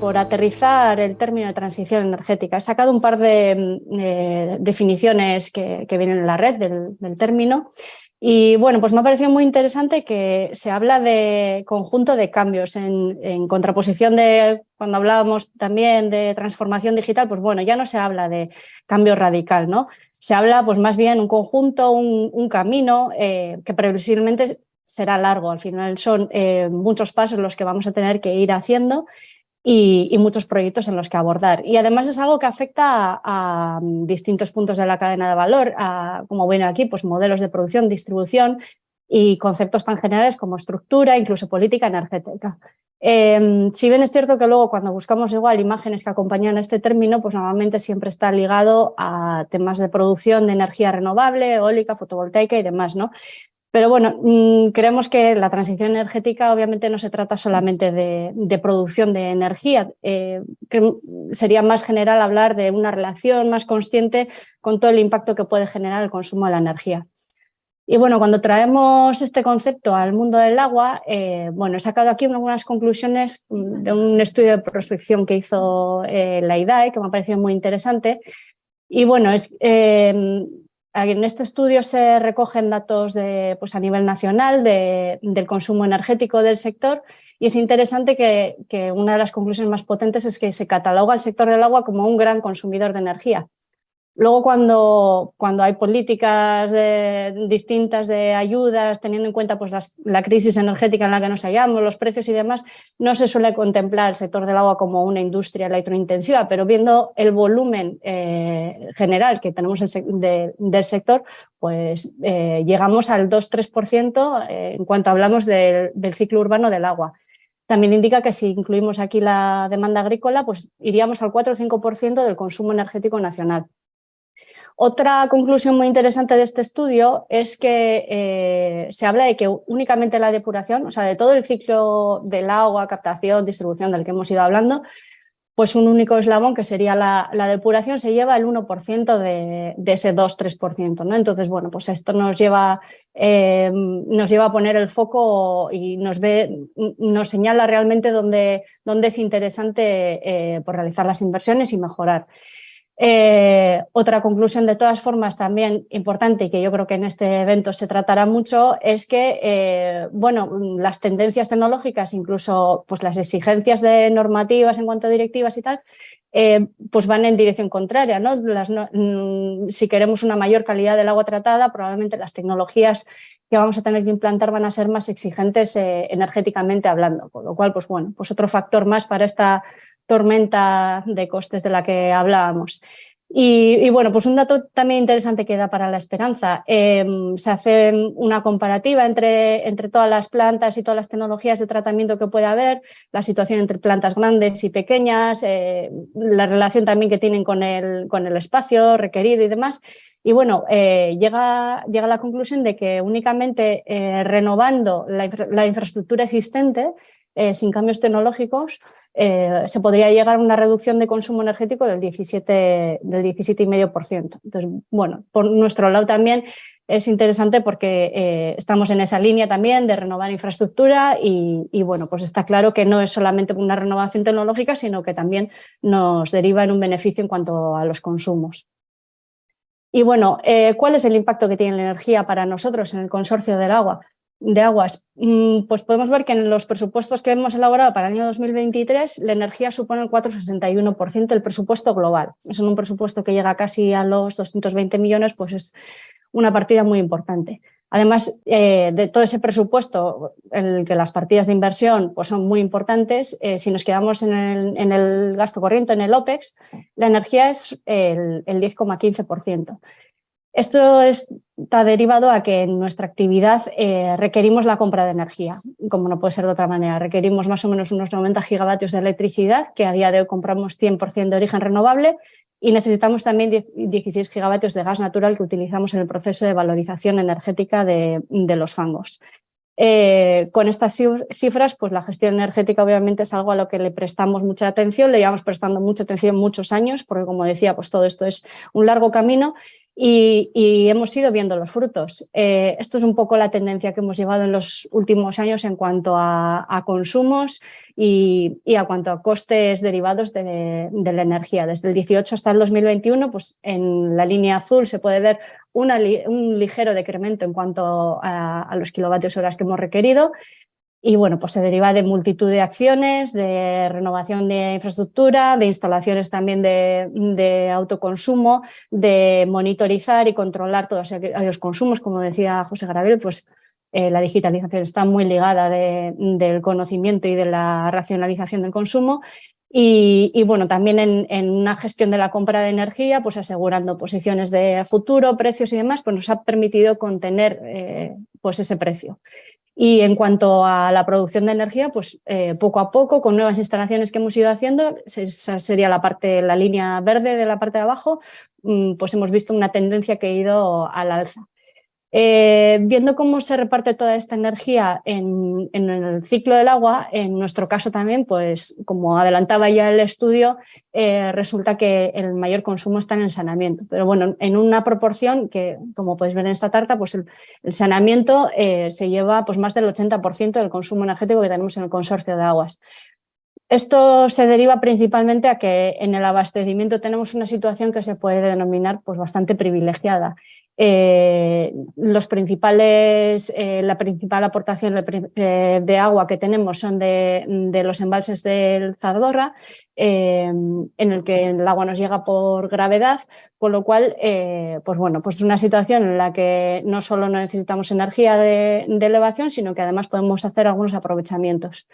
por aterrizar el término de transición energética. He sacado un par de definiciones que vienen en la red del término. Y bueno, pues me ha parecido muy interesante que se habla de conjunto de cambios en contraposición de cuando hablábamos también de transformación digital, pues bueno, ya no se habla de cambio radical, ¿no? Se habla pues más bien un conjunto, un camino que previsiblemente será largo. Al final son muchos pasos los que vamos a tener que ir haciendo y muchos proyectos en los que abordar. Y además es algo que afecta a distintos puntos de la cadena de valor, como ven aquí, pues modelos de producción, distribución y conceptos tan generales como estructura, incluso política energética. Si bien es cierto que luego cuando buscamos igual imágenes que acompañan a este término, pues normalmente siempre está ligado a temas de producción de energía renovable, eólica, fotovoltaica y demás, ¿no? Pero bueno, creemos que la transición energética obviamente no se trata solamente de producción de energía. Sería más general hablar de una relación más consciente con todo el impacto que puede generar el consumo de la energía. Y bueno, cuando traemos este concepto al mundo del agua, bueno, he sacado aquí algunas conclusiones de un estudio de prospección que hizo la IDAE, que me ha parecido muy interesante. Y bueno, en este estudio se recogen datos pues a nivel nacional del consumo energético del sector y es interesante que una de las conclusiones más potentes es que se cataloga el sector del agua como un gran consumidor de energía. Luego, cuando hay políticas distintas de ayudas, teniendo en cuenta pues, la crisis energética en la que nos hallamos, los precios y demás, no se suele contemplar el sector del agua como una industria electrointensiva, pero viendo el volumen general que tenemos del sector, pues llegamos al 2-3% en cuanto hablamos del ciclo urbano del agua. También indica que si incluimos aquí la demanda agrícola, pues iríamos al 4 o 5% del consumo energético nacional. Otra conclusión muy interesante de este estudio es que se habla de que únicamente la depuración, o sea, de todo el ciclo del agua, captación, distribución del que hemos ido hablando, pues un único eslabón que sería la depuración se lleva el 1% de ese 2-3%, ¿no? Entonces, bueno, pues esto nos lleva a poner el foco y nos señala realmente dónde es interesante por realizar las inversiones y mejorar. Otra conclusión de todas formas también importante y que yo creo que en este evento se tratará mucho es que bueno, las tendencias tecnológicas, incluso pues, las exigencias de normativas en cuanto a directivas y tal, pues van en dirección contraria, ¿no? Si queremos una mayor calidad del agua tratada, probablemente las tecnologías que vamos a tener que implantar van a ser más exigentes energéticamente hablando, con lo cual pues bueno, pues otro factor más para esta tormenta de costes de la que hablábamos. Y bueno, pues un dato también interesante que da para la esperanza. Se hace una comparativa entre todas las plantas y todas las tecnologías de tratamiento que puede haber, la situación entre plantas grandes y pequeñas, la relación también que tienen con el espacio requerido y demás. Y bueno, llega a la conclusión de que únicamente renovando la infraestructura existente, sin cambios tecnológicos, se podría llegar a una reducción de consumo energético del 17,5%. Entonces, bueno, por nuestro lado también es interesante porque estamos en esa línea también de renovar infraestructura y bueno, pues está claro que no es solamente una renovación tecnológica, sino que también nos deriva en un beneficio en cuanto a los consumos. Y bueno, ¿cuál es el impacto que tiene la energía para nosotros en el consorcio de aguas? Pues podemos ver que en los presupuestos que hemos elaborado para el año 2023 la energía supone el 4,61% del presupuesto global. Es un presupuesto que llega casi a los 220 millones, pues es una partida muy importante. Además de todo ese presupuesto, en el que las partidas de inversión pues son muy importantes, si nos quedamos en el gasto corriente, en el OPEX, la energía es el 10,15%. Esto está derivado a que en nuestra actividad requerimos la compra de energía, como no puede ser de otra manera. Requerimos más o menos unos 90 gigavatios de electricidad, que a día de hoy compramos 100% de origen renovable, y necesitamos también 16 gigavatios de gas natural que utilizamos en el proceso de valorización energética de los fangos. Con estas cifras, pues la gestión energética obviamente es algo a lo que le prestamos mucha atención, le llevamos prestando mucha atención muchos años, porque como decía, pues todo esto es un largo camino. y hemos ido viendo los frutos. Esto es un poco la tendencia que hemos llevado en los últimos años en cuanto a consumos y a cuanto a costes derivados de la energía. Desde el 18 hasta el 2021, pues en la línea azul se puede ver un ligero decremento en cuanto a los kilovatios horas que hemos requerido. Y bueno, pues se deriva de multitud de acciones, de renovación de infraestructura, de instalaciones también de autoconsumo, de monitorizar y controlar todos los consumos. Como decía José Garavell, pues la digitalización está muy ligada del conocimiento y de la racionalización del consumo. Y bueno, también en una gestión de la compra de energía, pues asegurando posiciones de futuro, precios y demás, pues nos ha permitido contener pues ese precio. Y en cuanto a la producción de energía, pues poco a poco, con nuevas instalaciones que hemos ido haciendo, esa sería la línea verde de la parte de abajo, pues hemos visto una tendencia que ha ido al alza. Viendo cómo se reparte toda esta energía en el ciclo del agua, en nuestro caso también, pues como adelantaba ya el estudio, resulta que el mayor consumo está en el saneamiento. Pero bueno, en una proporción que, como podéis ver en esta tarta, pues el saneamiento se lleva pues más del 80% del consumo energético que tenemos en el consorcio de aguas. Esto se deriva principalmente a que en el abastecimiento tenemos una situación que se puede denominar pues bastante privilegiada. La principal aportación de agua que tenemos son de los embalses del Zadorra, en el que el agua nos llega por gravedad, con lo cual, pues bueno, pues es una situación en la que no solo no necesitamos energía de elevación, sino que además podemos hacer algunos aprovechamientos.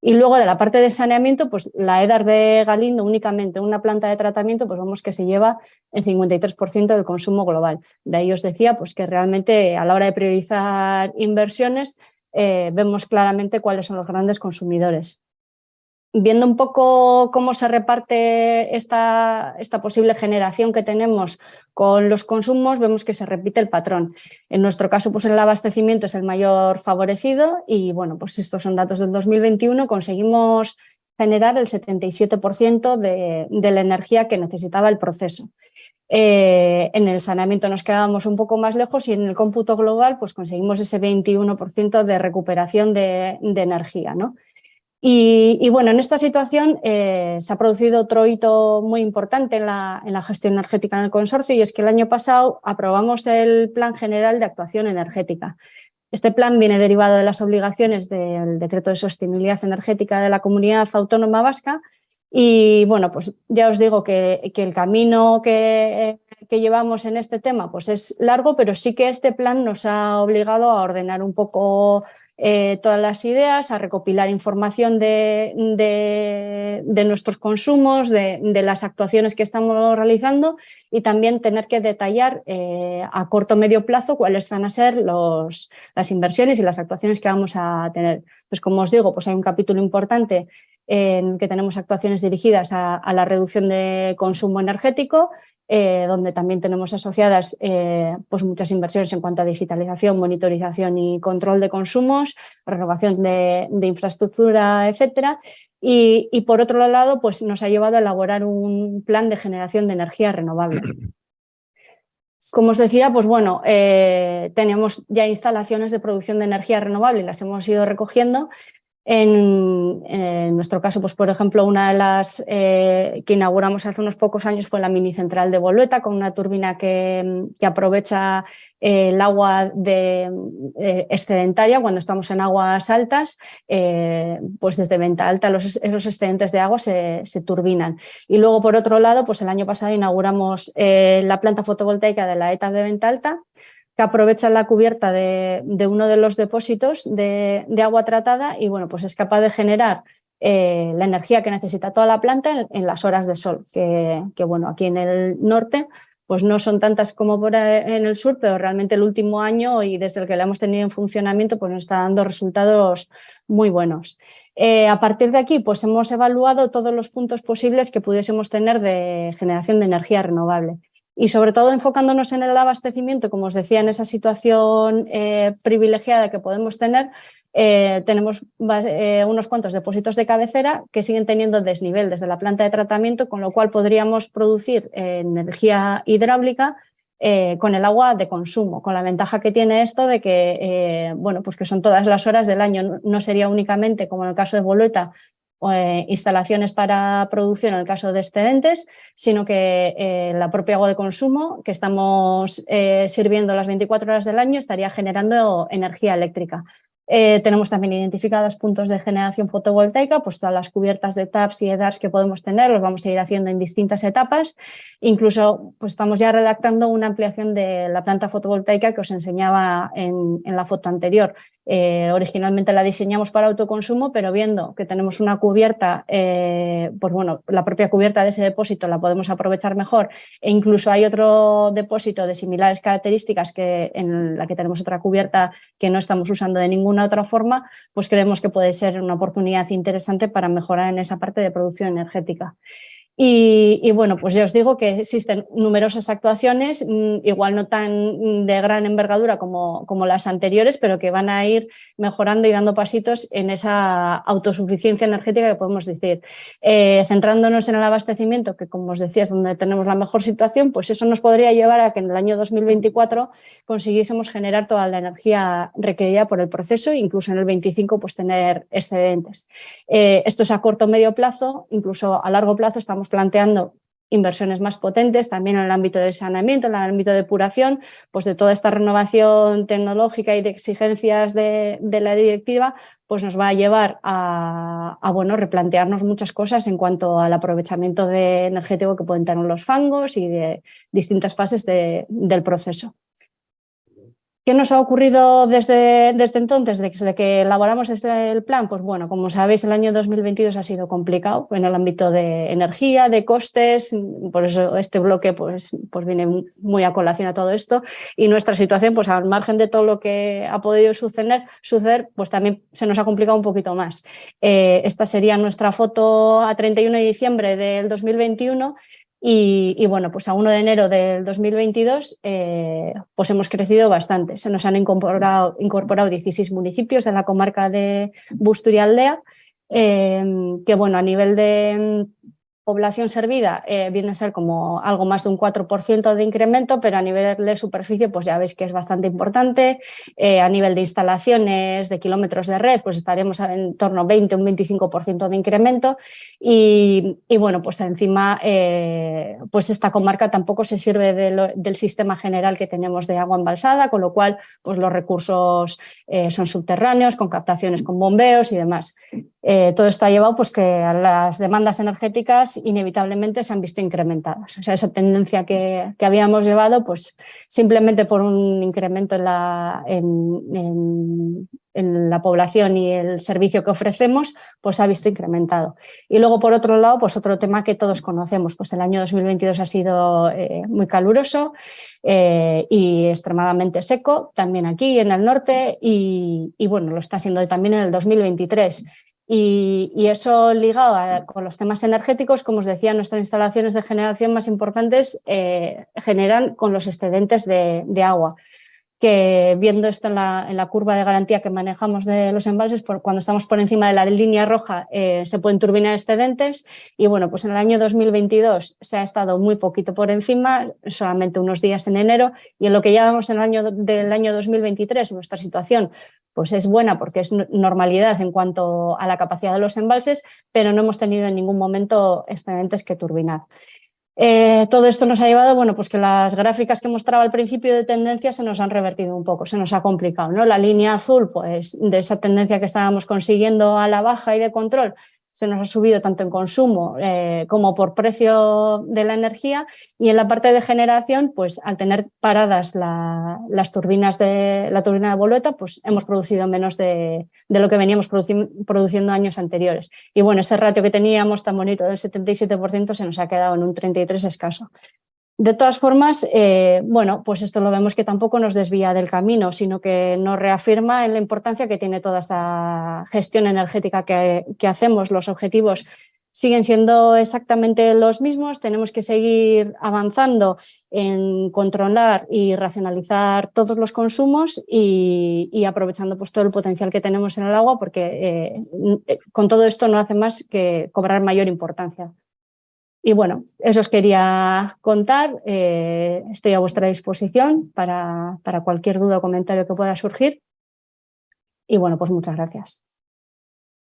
Y luego de la parte de saneamiento, pues la EDAR de Galindo, únicamente una planta de tratamiento, pues vemos que se lleva el 53% del consumo global. De ahí os decía pues, que realmente a la hora de priorizar inversiones vemos claramente cuáles son los grandes consumidores. Viendo un poco cómo se reparte esta posible generación que tenemos con los consumos, vemos que se repite el patrón. En nuestro caso, pues el abastecimiento es el mayor favorecido y bueno, pues estos son datos del 2021, conseguimos generar el 77% de la energía que necesitaba el proceso. En el saneamiento nos quedábamos un poco más lejos y en el cómputo global pues conseguimos ese 21% de recuperación de energía, ¿no? Y bueno, en esta situación se ha producido otro hito muy importante en la gestión energética en el consorcio y es que el año pasado aprobamos el Plan General de Actuación Energética. Este plan viene derivado de las obligaciones del Decreto de Sostenibilidad Energética de la Comunidad Autónoma Vasca y bueno, pues ya os digo que el camino que llevamos en este tema pues es largo, pero sí que este plan nos ha obligado a ordenar un poco todas las ideas, a recopilar información de nuestros consumos, de las actuaciones que estamos realizando y también tener que detallar a corto o medio plazo cuáles van a ser las inversiones y las actuaciones que vamos a tener. Pues como os digo, pues hay un capítulo importante en que tenemos actuaciones dirigidas a la reducción de consumo energético, donde también tenemos asociadas pues muchas inversiones en cuanto a digitalización, monitorización y control de consumos, renovación de infraestructura, etcétera. Y por otro lado, pues nos ha llevado a elaborar un plan de generación de energía renovable. Como os decía, pues bueno, teníamos ya instalaciones de producción de energía renovable y las hemos ido recogiendo. En nuestro caso, pues por ejemplo, una de las que inauguramos hace unos pocos años fue la mini central de Bolueta, con una turbina que aprovecha el agua excedentaria cuando estamos en aguas altas, pues desde venta alta esos excedentes de agua se turbinan. Y luego, por otro lado, pues el año pasado inauguramos la planta fotovoltaica de la ETA de venta alta, que aprovecha la cubierta de uno de los depósitos de agua tratada y bueno, pues es capaz de generar la energía que necesita toda la planta en las horas de sol, que bueno, aquí en el norte pues no son tantas como en el sur, pero realmente el último año y desde el que la hemos tenido en funcionamiento pues nos está dando resultados muy buenos. A partir de aquí pues hemos evaluado todos los puntos posibles que pudiésemos tener de generación de energía renovable. Y sobre todo enfocándonos en el abastecimiento, como os decía, en esa situación privilegiada que podemos tener, tenemos unos cuantos depósitos de cabecera que siguen teniendo desnivel desde la planta de tratamiento, con lo cual podríamos producir energía hidráulica con el agua de consumo, con la ventaja que tiene esto de que, bueno, pues que son todas las horas del año, no sería únicamente, como en el caso de Bolueta, instalaciones para producción en el caso de excedentes, sino que la propia agua de consumo que estamos sirviendo las 24 horas del año estaría generando energía eléctrica. Tenemos también identificados puntos de generación fotovoltaica, pues todas las cubiertas de taps y EDARs que podemos tener, los vamos a ir haciendo en distintas etapas. Incluso pues estamos ya redactando una ampliación de la planta fotovoltaica que os enseñaba en la foto anterior. Originalmente la diseñamos para autoconsumo, pero viendo que tenemos una cubierta, pues bueno, la propia cubierta de ese depósito la podemos aprovechar mejor e incluso hay otro depósito de similares características que en la que tenemos otra cubierta que no estamos usando de ninguna otra forma, pues creemos que puede ser una oportunidad interesante para mejorar en esa parte de producción energética. Y bueno, pues ya os digo que existen numerosas actuaciones, igual no tan de gran envergadura como las anteriores, pero que van a ir mejorando y dando pasitos en esa autosuficiencia energética que podemos decir. Centrándonos en el abastecimiento, que como os decía es donde tenemos la mejor situación, pues eso nos podría llevar a que en el año 2024 consiguiésemos generar toda la energía requerida por el proceso, incluso en el 25 pues tener excedentes. Esto es a corto o medio plazo, incluso a largo plazo estamos planteando inversiones más potentes también en el ámbito de saneamiento, en el ámbito de depuración, pues de toda esta renovación tecnológica y de exigencias de la directiva, pues nos va a llevar a bueno, replantearnos muchas cosas en cuanto al aprovechamiento energético que pueden tener los fangos y de distintas fases del proceso. ¿Qué nos ha ocurrido desde entonces, desde que elaboramos el plan? Pues bueno, como sabéis, el año 2022 ha sido complicado en el ámbito de energía, de costes, por eso este bloque pues viene muy a colación a todo esto y nuestra situación, pues al margen de todo lo que ha podido suceder pues también se nos ha complicado un poquito más. Esta sería nuestra foto a 31 de diciembre del 2021. Y bueno, pues a 1 de enero del 2022 pues hemos crecido bastante. Se nos han incorporado 16 municipios de la comarca de Busturialdea, que bueno, a nivel de población servida viene a ser como algo más de un 4% de incremento, pero a nivel de superficie pues ya veis que es bastante importante. A nivel de instalaciones, de kilómetros de red, pues estaremos en torno a un 25% de incremento y bueno, pues encima pues esta comarca tampoco se sirve del sistema general que tenemos de agua embalsada, con lo cual pues los recursos son subterráneos, con captaciones con bombeos y demás. Todo esto ha llevado pues, que a las demandas energéticas inevitablemente se han visto incrementadas. O sea, esa tendencia que habíamos llevado, pues simplemente por un incremento en la población y el servicio que ofrecemos, pues se ha visto incrementado. Y luego, por otro lado, pues otro tema que todos conocemos, pues el año 2022 ha sido muy caluroso y extremadamente seco, también aquí en el norte y bueno, lo está siendo también en el 2023. Y eso ligado con los temas energéticos, como os decía, nuestras instalaciones de generación más importantes generan con los excedentes de agua, que viendo esto en la curva de garantía que manejamos de los embalses, cuando estamos por encima de la línea roja se pueden turbinar excedentes y bueno, pues en el año 2022 se ha estado muy poquito por encima, solamente unos días en enero y en lo que llevamos en del año 2023 nuestra situación pues es buena porque es normalidad en cuanto a la capacidad de los embalses, pero no hemos tenido en ningún momento excedentes que turbinar. Todo esto nos ha llevado, bueno, pues que las gráficas que mostraba al principio de tendencia se nos han revertido un poco, se nos ha complicado, ¿no? La línea azul, pues de esa tendencia que estábamos consiguiendo a la baja y de control, se nos ha subido tanto en consumo como por precio de la energía y en la parte de generación, pues al tener paradas las turbinas la turbina de Bolueta, pues hemos producido menos de lo que veníamos produciendo años anteriores. Y bueno, ese ratio que teníamos tan bonito del 77% se nos ha quedado en un 33% escaso. De todas formas, bueno, pues esto lo vemos que tampoco nos desvía del camino, sino que nos reafirma en la importancia que tiene toda esta gestión energética que hacemos. Los objetivos siguen siendo exactamente los mismos, tenemos que seguir avanzando en controlar y racionalizar todos los consumos y aprovechando pues, todo el potencial que tenemos en el agua, porque con todo esto no hace más que cobrar mayor importancia. Y bueno, eso os quería contar. Estoy a vuestra disposición para cualquier duda o comentario que pueda surgir. Y bueno, pues muchas gracias.